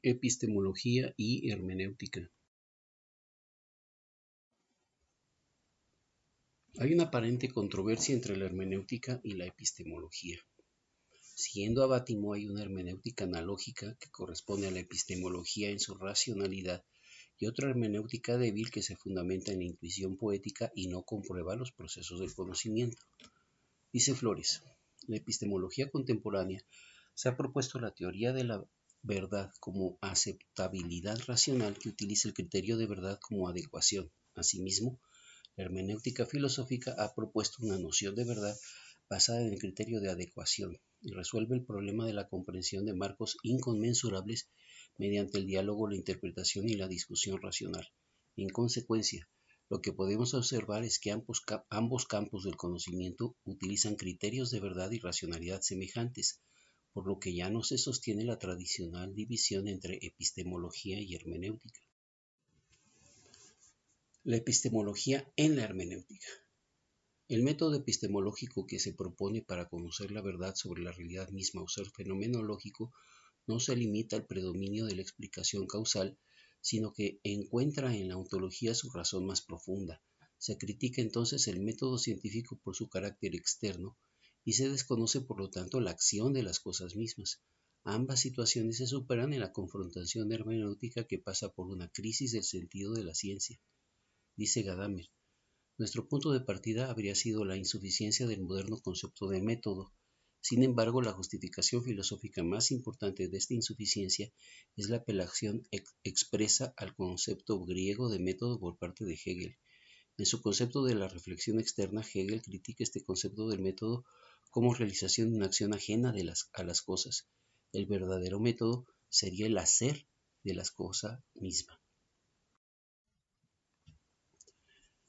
Epistemología y hermenéutica. Hay una aparente controversia entre la hermenéutica y la epistemología. Siguiendo a Bátimo, hay una hermenéutica analógica que corresponde a la epistemología en su racionalidad y otra hermenéutica débil que se fundamenta en la intuición poética y no comprueba los procesos del conocimiento. Dice Flores, la epistemología contemporánea se ha propuesto la teoría de la verdad como aceptabilidad racional que utiliza el criterio de verdad como adecuación. Asimismo, la hermenéutica filosófica ha propuesto una noción de verdad basada en el criterio de adecuación y resuelve el problema de la comprensión de marcos inconmensurables mediante el diálogo, la interpretación y la discusión racional. En consecuencia, lo que podemos observar es que ambos campos del conocimiento utilizan criterios de verdad y racionalidad semejantes, por lo que ya no se sostiene la tradicional división entre epistemología y hermenéutica. La epistemología en la hermenéutica. El método epistemológico que se propone para conocer la verdad sobre la realidad misma o ser fenomenológico no se limita al predominio de la explicación causal, sino que encuentra en la ontología su razón más profunda. Se critica entonces el método científico por su carácter externo y se desconoce por lo tanto la acción de las cosas mismas. Ambas situaciones se superan en la confrontación hermenéutica que pasa por una crisis del sentido de la ciencia. Dice Gadamer, nuestro punto de partida habría sido la insuficiencia del moderno concepto de método. Sin embargo, la justificación filosófica más importante de esta insuficiencia es la apelación expresa al concepto griego de método por parte de Hegel. En su concepto de la reflexión externa, Hegel critica este concepto del método como realización de una acción ajena a las cosas. El verdadero método sería el hacer de las cosas mismas.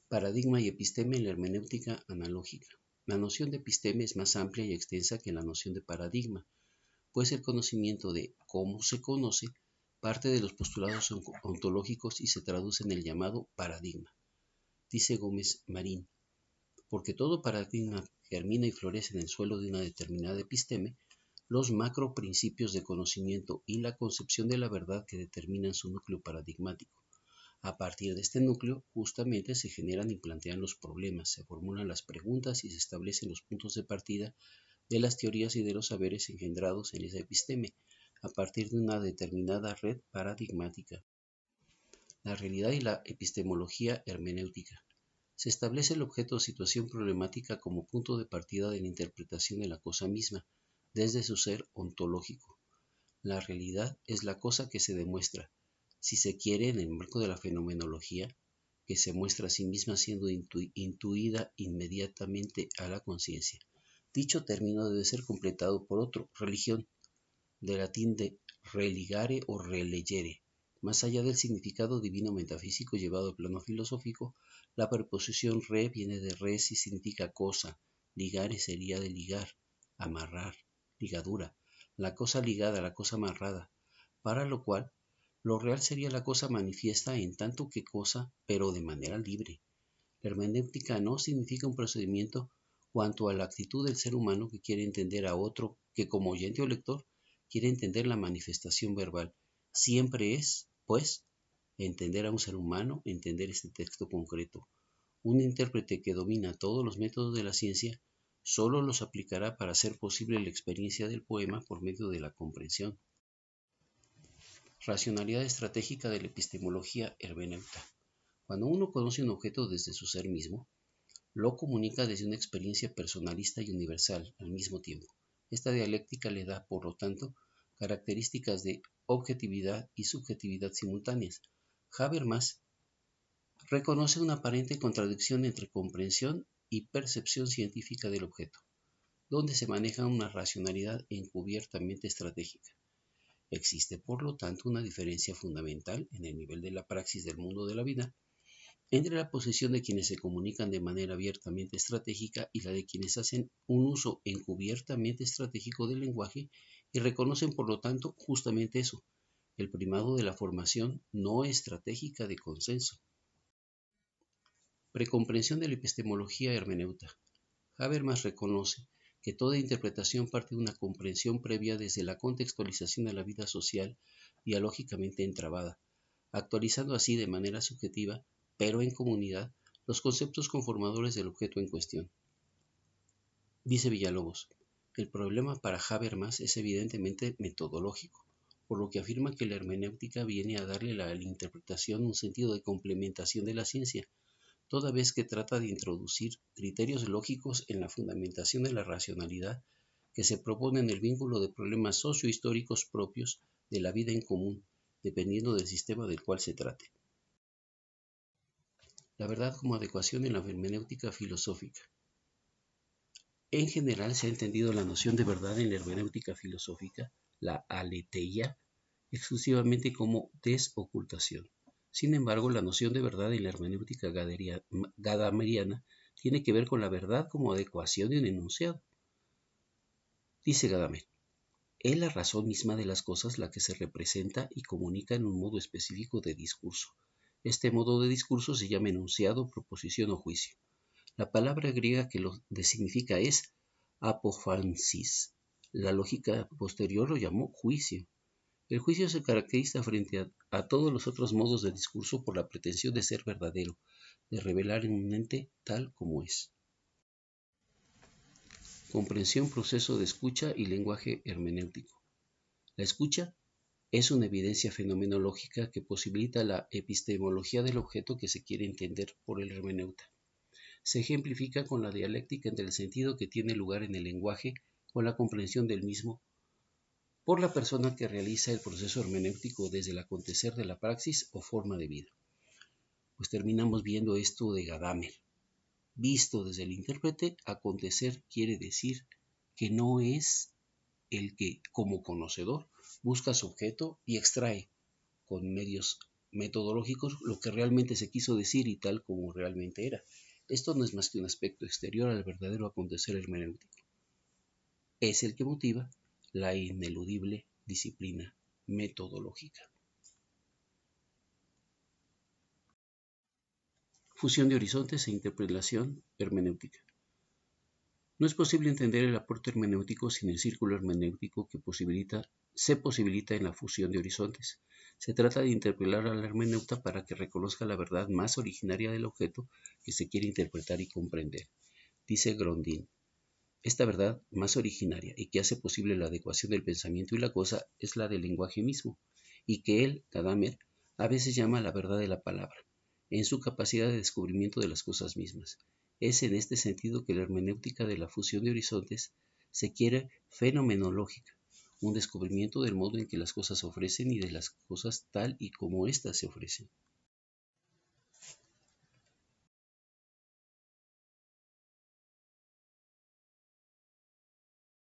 Paradigma y episteme en la hermenéutica analógica. La noción de episteme es más amplia y extensa que la noción de paradigma, pues el conocimiento de cómo se conoce parte de los postulados ontológicos y se traduce en el llamado paradigma. Dice Gómez Marín, porque todo paradigma germina y florece en el suelo de una determinada episteme, los macroprincipios de conocimiento y la concepción de la verdad que determinan su núcleo paradigmático. A partir de este núcleo, justamente se generan y plantean los problemas, se formulan las preguntas y se establecen los puntos de partida de las teorías y de los saberes engendrados en esa episteme, a partir de una determinada red paradigmática. La realidad y la epistemología hermenéutica. Se establece el objeto o situación problemática como punto de partida de la interpretación de la cosa misma, desde su ser ontológico. La realidad es la cosa que se demuestra, si se quiere, en el marco de la fenomenología, que se muestra a sí misma siendo intuida inmediatamente a la conciencia. Dicho término debe ser completado por otro, religión, de latín de religare o relegere. Más allá del significado divino metafísico llevado al plano filosófico, la preposición re viene de res y significa cosa, ligare sería de ligar, amarrar, ligadura, la cosa ligada, la cosa amarrada, para lo cual lo real sería la cosa manifiesta en tanto que cosa, pero de manera libre. La hermenéutica no significa un procedimiento cuanto a la actitud del ser humano que quiere entender a otro, que como oyente o lector quiere entender la manifestación verbal. Siempre es, pues, entender a un ser humano, entender este texto concreto. Un intérprete que domina todos los métodos de la ciencia solo los aplicará para hacer posible la experiencia del poema por medio de la comprensión. Racionalidad estratégica de la epistemología hermenéutica. Cuando uno conoce un objeto desde su ser mismo, lo comunica desde una experiencia personalista y universal al mismo tiempo. Esta dialéctica le da, por lo tanto, características de objetividad y subjetividad simultáneas. Habermas reconoce una aparente contradicción entre comprensión y percepción científica del objeto, donde se maneja una racionalidad encubiertamente estratégica. Existe, por lo tanto, una diferencia fundamental en el nivel de la praxis del mundo de la vida entre la posición de quienes se comunican de manera abiertamente estratégica y la de quienes hacen un uso encubiertamente estratégico del lenguaje y reconocen, por lo tanto, justamente eso, el primado de la formación no estratégica de consenso. Precomprensión de la epistemología hermeneuta. Habermas reconoce que toda interpretación parte de una comprensión previa desde la contextualización de la vida social dialógicamente entrabada, actualizando así de manera subjetiva, pero en comunidad, los conceptos conformadores del objeto en cuestión. Dice Villalobos, el problema para Habermas es evidentemente metodológico, por lo que afirma que la hermenéutica viene a darle a la interpretación un sentido de complementación de la ciencia, toda vez que trata de introducir criterios lógicos en la fundamentación de la racionalidad que se propone en el vínculo de problemas sociohistóricos propios de la vida en común, dependiendo del sistema del cual se trate. La verdad como adecuación en la hermenéutica filosófica. En general se ha entendido la noción de verdad en la hermenéutica filosófica, la aletheia, exclusivamente como desocultación. Sin embargo, la noción de verdad en la hermenéutica gadameriana tiene que ver con la verdad como adecuación de un enunciado. Dice Gadamer, es la razón misma de las cosas la que se representa y comunica en un modo específico de discurso. Este modo de discurso se llama enunciado, proposición o juicio. La palabra griega que lo significa es apophansis. La lógica posterior lo llamó juicio. El juicio se caracteriza frente a todos los otros modos de discurso por la pretensión de ser verdadero, de revelar en un ente tal como es. Comprensión, proceso de escucha y lenguaje hermenéutico. La escucha es una evidencia fenomenológica que posibilita la epistemología del objeto que se quiere entender por el hermeneuta. Se ejemplifica con la dialéctica entre el sentido que tiene lugar en el lenguaje con la comprensión del mismo por la persona que realiza el proceso hermenéutico desde el acontecer de la praxis o forma de vida. Pues terminamos viendo esto de Gadamer. Visto desde el intérprete, acontecer quiere decir que no es el que, como conocedor, busca su objeto y extrae con medios metodológicos lo que realmente se quiso decir y tal como realmente era. Esto no es más que un aspecto exterior al verdadero acontecer hermenéutico. Es el que motiva la ineludible disciplina metodológica. Fusión de horizontes e interpelación hermenéutica. No es posible entender el aporte hermenéutico sin el círculo hermenéutico que se posibilita en la fusión de horizontes. Se trata de interpelar al hermeneuta para que reconozca la verdad más originaria del objeto que se quiere interpretar y comprender. Dice Grondin, esta verdad más originaria y que hace posible la adecuación del pensamiento y la cosa es la del lenguaje mismo, y que él, Gadamer, a veces llama la verdad de la palabra, en su capacidad de descubrimiento de las cosas mismas. Es en este sentido que la hermenéutica de la fusión de horizontes se quiere fenomenológica, un descubrimiento del modo en que las cosas se ofrecen y de las cosas tal y como éstas se ofrecen.